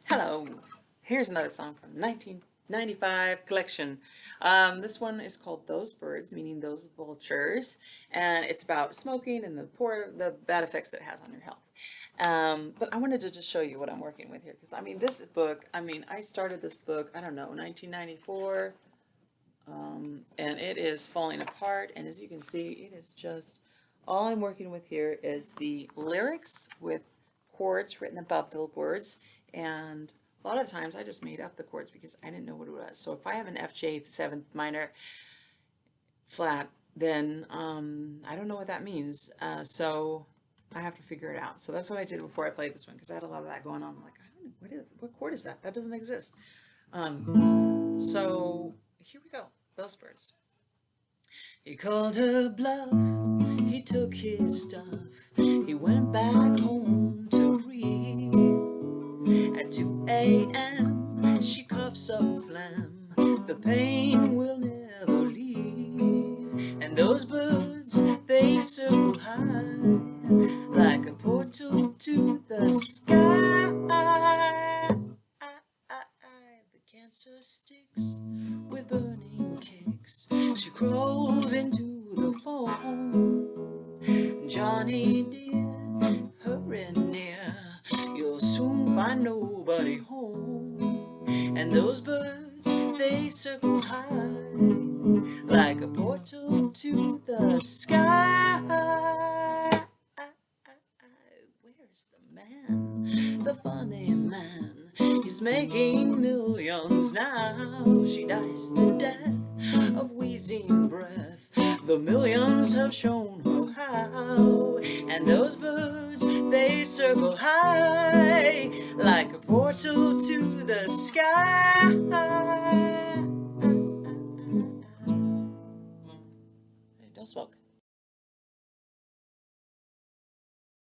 Hello, here's another song from 1995 collection. This one is called Those Birds, meaning those vultures, and it's about smoking and the bad effects that it has on your health. But I wanted to just show you what I'm working with here, because this book, I started this book, I don't know, 1994, and it is falling apart, and as you can see, it is just, all I'm working with here is the lyrics with chords written above the words, and a lot of times I just made up the chords because I didn't know what it was. So if I have an FJ 7th minor flat, then I don't know what that means. So I have to figure it out. So that's what I did before I played this one, because I had a lot of that going on. I'm like, I don't know, what chord is that? That doesn't exist. So here we go. Those Birds. He called her bluff, he took his stuff, he went back home to breathe. At 2 a.m. she coughs up phlegm, the pain will never leave. And those birds, they circle high, like a portal to the sky. The cancer sticks with burning kicks, she crawls into the phone. Johnny dear, hurry near, you'll soon find nobody home. And those birds, they circle high, like a portal to the sky. Where's the man, the funny man? He's making millions now. She dies the death of wheezing breath, the millions have shown her how. And those birds, they circle high, like a portal to the sky. Hey, don't smoke.